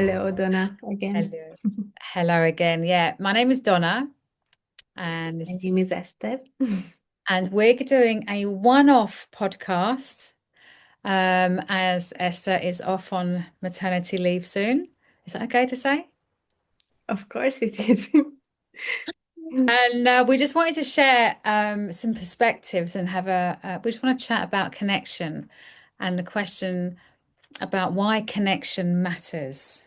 Hello, Donna, again. Hello. Hello again. Yeah, my name is Donna and My name is Esther. we're doing a one-off podcast as Esther is off on maternity leave soon. Is that okay to say? Of course it is. And we just wanted to share some perspectives and we just want to chat about connection and the question about why connection matters.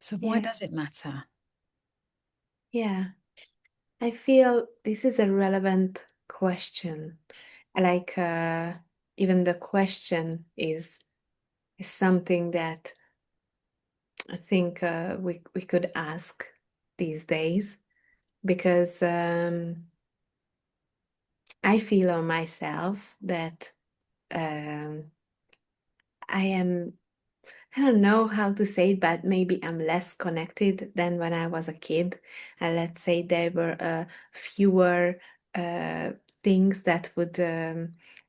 So why Yeah, does it matter? yeah. I feel this is a relevant question. Like, even the question is something that I think we could ask these days because I feel on myself that um, I am I don't know how to say it, but maybe I'm less connected than when I was a kid. And let's say there were fewer uh, things that would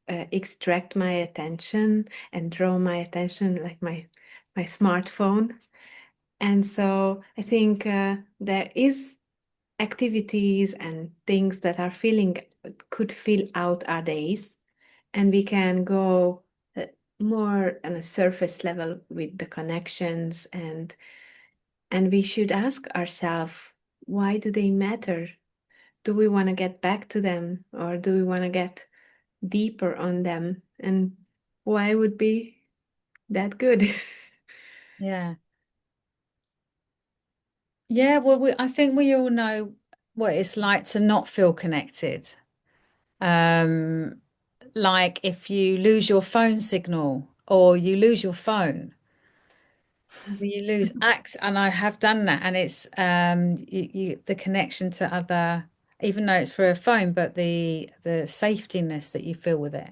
extract my attention and draw my attention, like my smartphone. And so I think there is activities and things that are filling could fill out our days, and we can go uh, more on a surface level with the connections, and we should ask ourselves, why do they matter? Do we want to get back to them, or do we want to get deeper on them, and why would be that good? Yeah. Yeah, well, I think we all know what it's like to not feel connected. Um, like if you lose your phone signal or you lose your phone, you lose access, and I have done that, and it's the connection to other, even though it's for a phone, but the safetiness that you feel with it.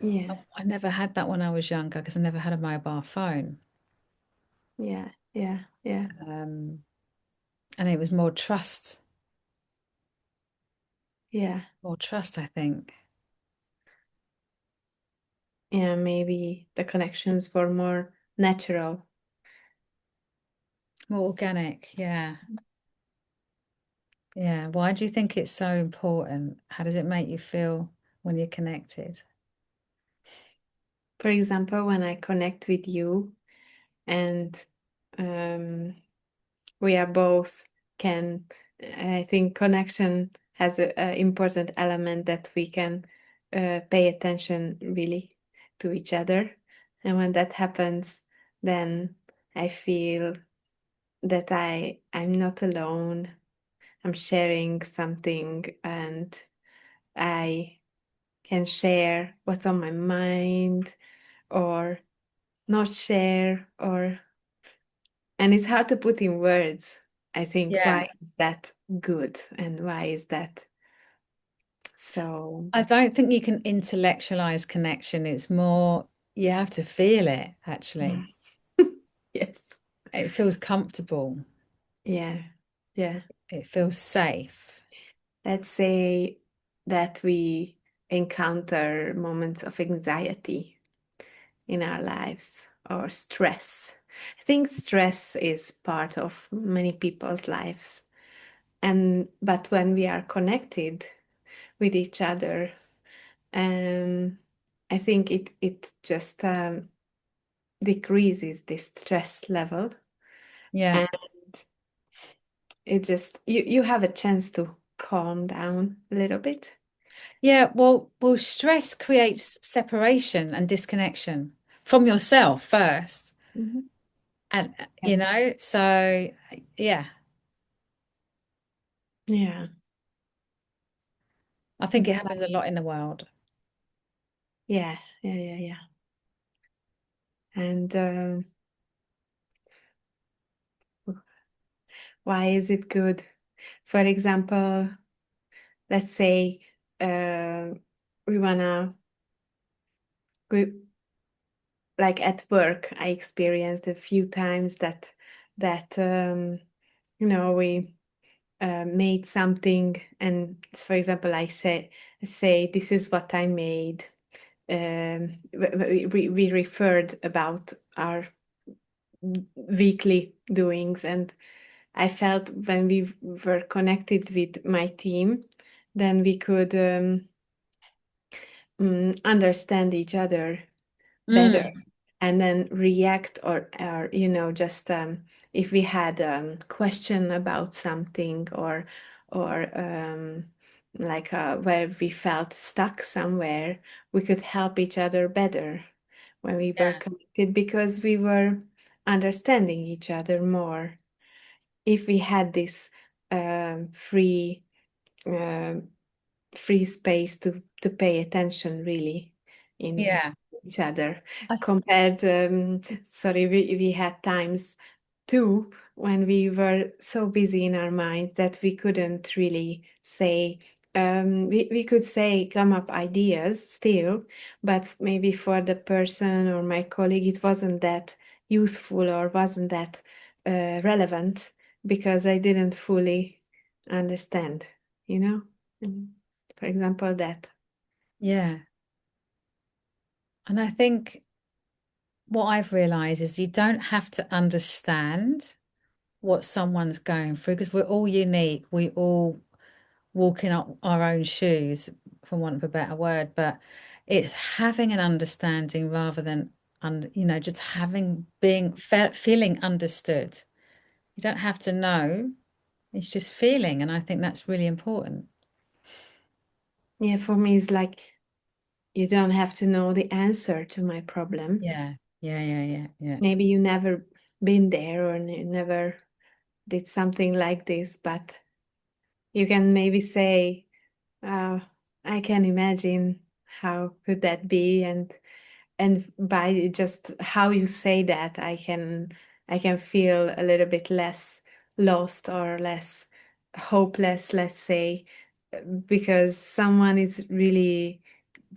Yeah, I never had that when I was younger because I never had a mobile phone. yeah, yeah, yeah, Um, and it was yeah, more trust, I think, yeah. Maybe the connections were more natural. more organic. Yeah. Yeah. Why do you think it's so important? How does it make you feel when you're connected? For example, when I connect with you, and um, we are both can, I think connection has a important element that we can pay attention really to each other, and when that happens, then I feel that I'm not alone. I'm sharing something, and I can share what's on my mind, or not share, or and it's hard to put in words. I think, Yeah. why is that good, and why is that so? I don't think you can intellectualize connection. It's more you have to feel it, actually. Yes. It feels comfortable. Yeah. Yeah. It feels safe. Let's say that we encounter moments of anxiety in our lives, or stress. I think stress is part of many people's lives. And but when we are connected with each other, um, I think it just decreases the stress level, Yeah. and it just you have a chance to calm down a little bit. Yeah, well, stress creates separation and disconnection from yourself first. Mhm. And Yeah. so yeah, Yeah, I think it it's happens a lot in the world. yeah, yeah, yeah, yeah. And why is it good? For example, let's say uh, we wanna we like at work. I experienced a few times that we made something, and for example, I say this is what I made. We referred about our weekly doings. And I felt when we were connected with my team, then we could understand each other better Mm, and then react, or just if we had question about something, or like where we felt stuck somewhere, we could help each other better when we were yeah, connected, because we were understanding each other more. If we had this free um, free space to pay attention really in yeah, each other, I, compared sorry, we had times too when we were so busy in our minds that we couldn't really say, we could say come up ideas still, but maybe for the person or my colleague it wasn't that useful or wasn't that relevant, because I didn't fully understand, you know. For example, that. yeah. And I think what I've realized is you don't have to understand what someone's going through because we're all unique. We all walk in our own shoes, for want of a better word, but it's having an understanding rather than, just having being feeling understood. You don't have to know, it's just feeling. And I think that's really important. Yeah, for me, it's like you don't have to know the answer to my problem. Yeah, yeah, yeah, yeah, yeah. Maybe you never been there, or you never did something like this, but you can maybe say, uh, I can imagine how could that be, and by just how you say that, I can feel a little bit less lost or less hopeless, let's say, because someone is really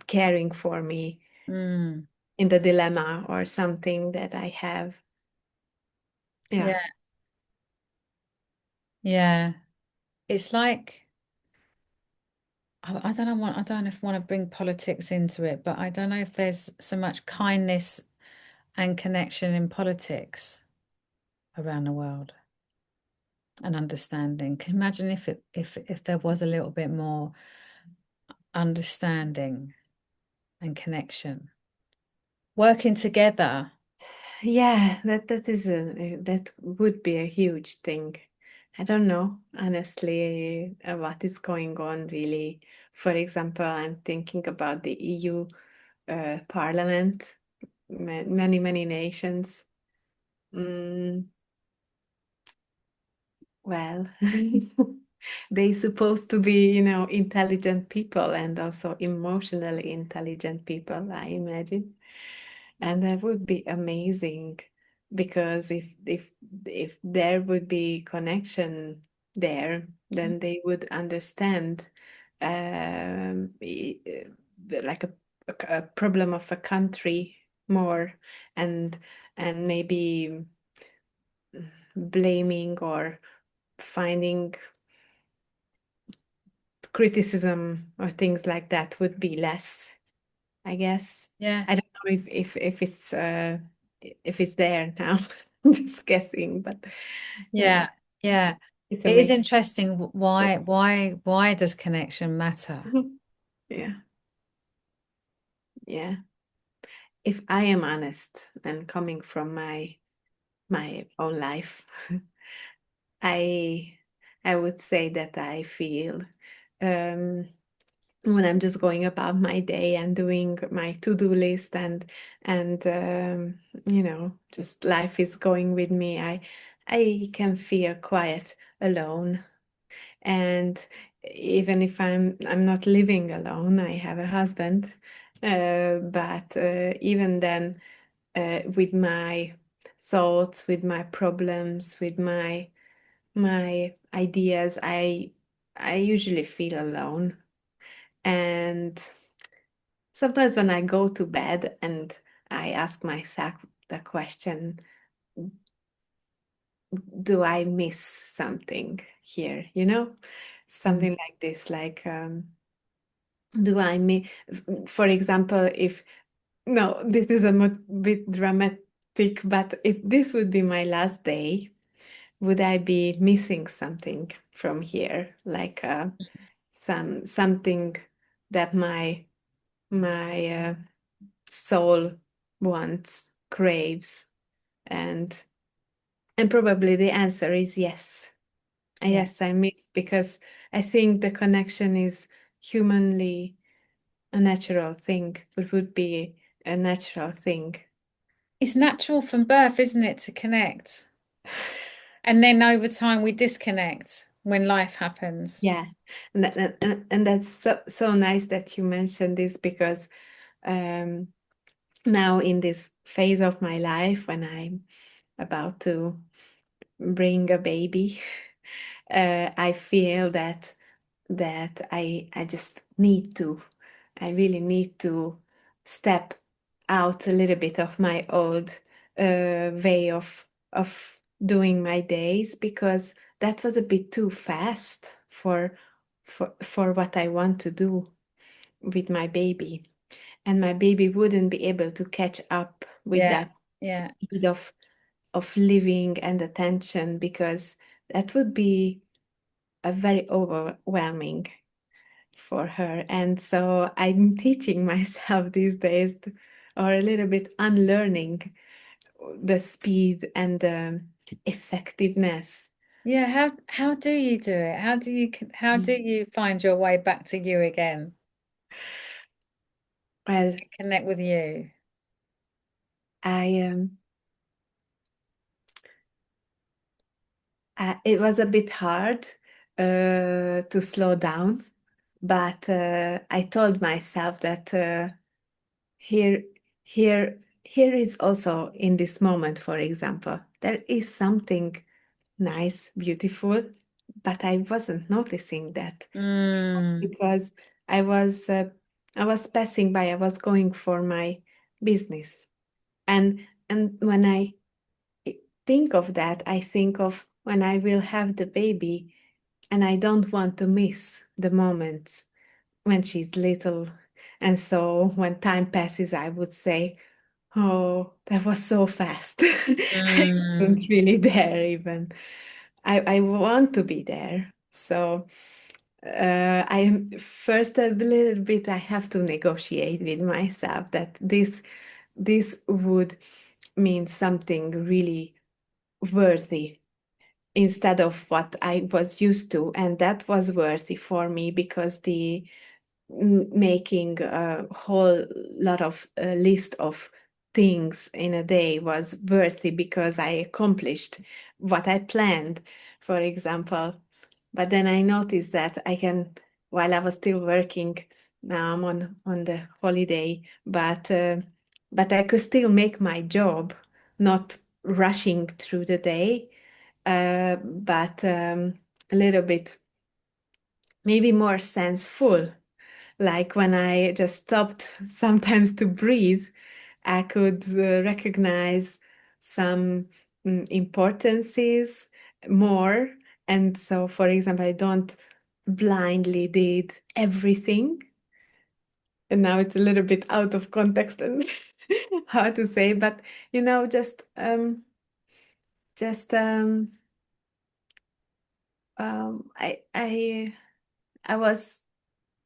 caring for me Mm, in the dilemma or something that I have. Yeah. yeah, yeah. It's like I don't know I don't know if I want to bring politics into it, but I don't know if there's so much kindness and connection in politics around the world and understanding. Can you imagine if there was a little bit more understanding and connection, working together? Yeah, that would be a huge thing. I don't know, honestly, what is going on really. For example, I'm thinking about the EU Parliament, many, many nations. Mm, well, they supposed to be, intelligent people and also emotionally intelligent people, I imagine. And that would be amazing, because if there would be connection there, then they would understand like a problem of a country more, and maybe blaming or finding criticism or things like that would be less, I guess. Yeah, I don't know if it's there now. I'm just guessing, but yeah, yeah, yeah. it's It is amazing. interesting. Why does connection matter? Yeah, yeah. If I am honest and coming from my own life, I I would say that I feel um when I'm just going about my day and doing my to-do list, and just life is going with me, I can feel quite alone. And even if I'm not living alone, I have a husband, but even then, with my thoughts, with my problems, with my ideas, I usually feel alone. And sometimes when I go to bed and I ask myself the question, do I miss something here? Mm. Something like this, like, do I miss, for example, if, no, this is a bit dramatic, think, but if this would be my last day, would I be missing something from here? Like something that my soul wants, craves, and probably the answer is yes. Yeah. Yes, I miss because I think the connection is humanly a natural thing. It would be a natural thing. It's natural from birth, isn't it, to connect? And then over time we disconnect when life happens. Yeah, and that's so nice that you mentioned this because um, now in this phase of my life when I'm about to bring a baby, I feel that I just need to, I really need to step out a little bit of my old way of doing my days because that was a bit too fast for what I want to do with my baby. And my baby wouldn't be able to catch up with Yeah. that Yeah. speed of living and attention because that would be a very overwhelming for her. And so I'm teaching myself these days or a little bit unlearning the speed and the effectiveness. Yeah, how do you do it? How do you find your way back to you again? Well, Connect with you. I it was a bit hard to slow down, but I told myself that here, here is also in this moment, for example, there is something nice, beautiful, but I wasn't noticing that Mm, because I was uh, I was passing by, I was going for my business. And when I think of that, I think of when I will have the baby and I don't want to miss the moments when she's little. And so when time passes, I would say, oh, that was so fast. I mm. wasn't really there even. I want to be there. So I am first a little bit I have to negotiate with myself that this would mean something really worthy instead of what I was used to, and that was worthy for me because the making a whole lot of list of things in a day was worthy because I accomplished what I planned, for example. But then I noticed that I can, while I was still working, now I'm on the holiday, but I could still make my job, not rushing through the day, but a little bit maybe more senseful. Like when I just stopped sometimes to breathe, I could recognize some importances more. And so, for example, I don't blindly did everything. And now it's a little bit out of context and hard to say, but just I was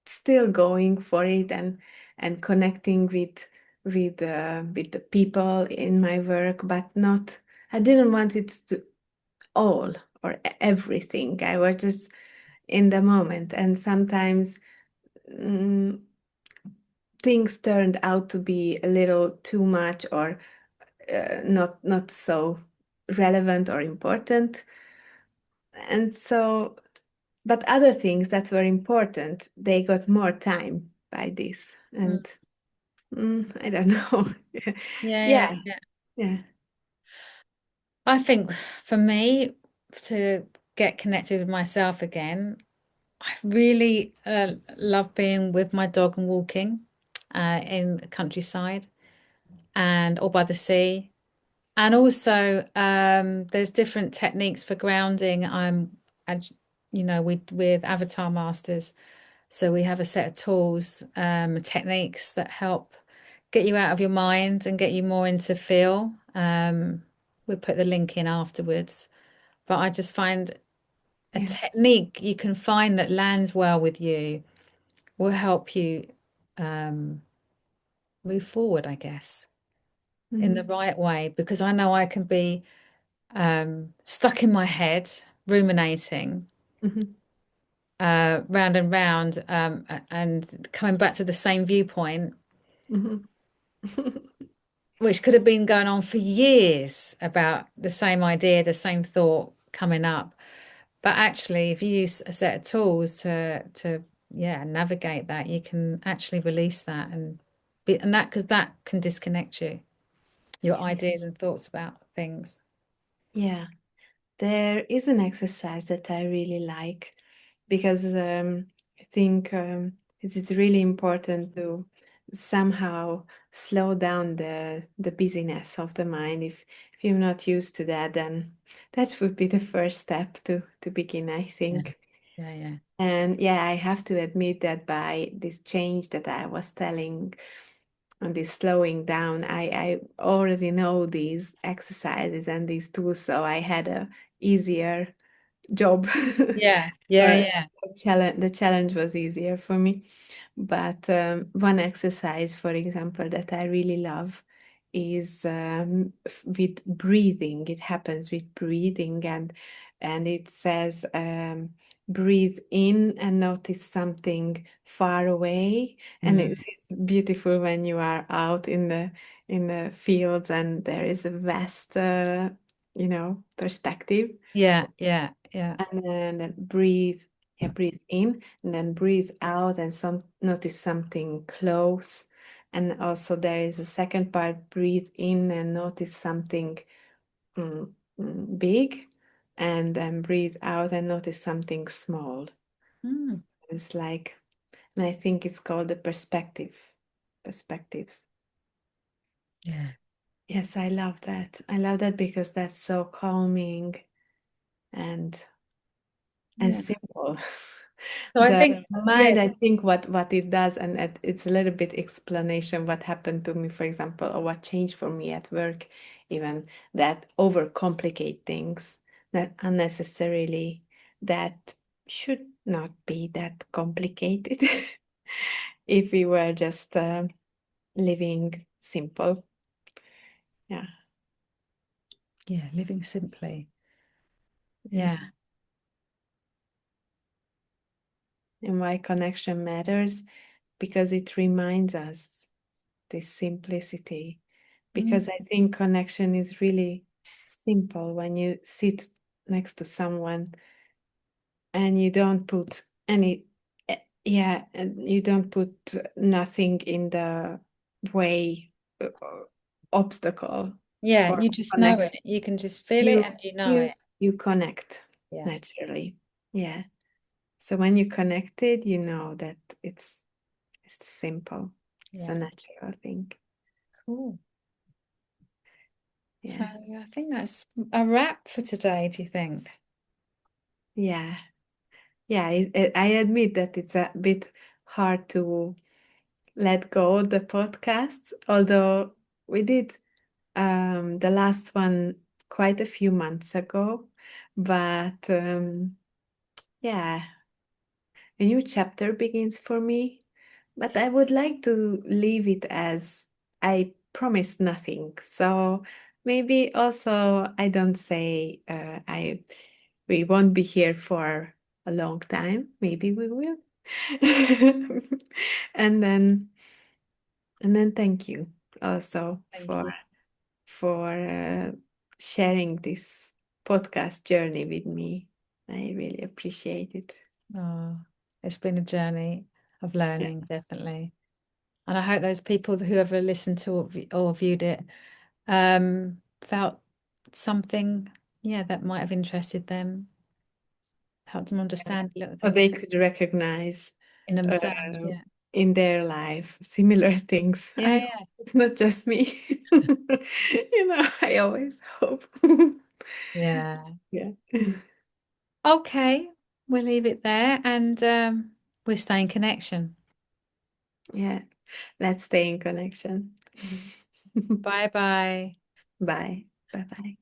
still going for it and connecting with the people in my work, but not. I didn't want it to all or everything. I was just in the moment, and sometimes mm, things turned out to be a little too much or not so relevant or important, and so. But other things that were important, they got more time by this, Mm. and I don't know. Yeah, Yeah, yeah, yeah. yeah. I think for me to get connected with myself again, I really love being with my dog and walking in the countryside and or by the sea. And also, there's different techniques for grounding. And, we with Avatar Masters, so we have a set of tools, techniques that help get you out of your mind and get you more into feel. We'll put the link in afterwards. But I just find a Yeah. technique you can find that lands well with you will help you um, move forward, I guess, in the Mm-hmm. right way. Because I know I can be stuck in my head, ruminating Mm-hmm. round and round, and coming back to the same viewpoint, Mm-hmm. which could have been going on for years about the same idea, the same thought coming up. But actually, if you use a set of tools to yeah, navigate that, you can actually release that and be, and that because that can disconnect you, your ideas and thoughts about things. Yeah. There is an exercise that I really like because I think it is really important to somehow slow down the busyness of the mind. If you're not used to that, then that would be the first step to begin, I Yeah, think. yeah, yeah. And yeah, I have to admit that by this change that I was telling and this slowing down, I already know these exercises and these tools, so I had a easier job. Yeah, yeah, or yeah. the challenge was easier for me. But one exercise, for example, that I really love is with breathing. It happens with breathing, and it says breathe in and notice something far away. And Mm. it's beautiful when you are out in the fields and there is a vast, perspective. Yeah, yeah, yeah. And then breathe, yeah, breathe in and then breathe out and notice something close. And also there is a second part, breathe in and notice something big, and then breathe out and notice something small. Mm. It's like, and I think it's called the perspectives. Yeah, Yes, I love that. I love that because that's so calming and yeah. simple. So I The think, yeah, mind, I think what it does, and it's a little bit explanation what happened to me, for example, or what changed for me at work, even that overcomplicate things that unnecessarily, that should not be that complicated if we were just living simple. Yeah. yeah, living simply. Yeah. Yeah. And why connection matters, because it reminds us this simplicity, Mm. because I think connection is really simple when you sit next to someone and you don't put any, yeah, and you don't put nothing in the way, obstacle Yeah, for you just know connect. it. You can just feel it You and you know you it. you connect Yeah, naturally. Yeah. So when you connected, you know that it's simple. It's a yeah. natural thing. Cool. So Yeah. I think that's a wrap for today, do you think? Yeah. Yeah, I admit that it's a bit hard to let go the podcasts, although we did the last one quite a few months ago. But yeah, a new chapter begins for me. But I would like to leave it as I promised nothing. So maybe also I don't say I we won't be here for a long time. Maybe we will. and then thank you also Thank for you. for sharing this podcast journey with me. I really appreciate it. Oh, it's been a journey of Yeah. learning, definitely. And I hope those people who ever listened to or viewed it felt something, yeah, that might have interested them, helped them understand little Or things they could recognize in themselves. uh, Yeah. in their life similar things. Yeah, I hope yeah. it's not just me. I always hope. Yeah. Yeah. Okay, we'll leave it there and we'll stay in connection. Yeah. Let's stay in connection. Bye bye. Bye. Bye bye.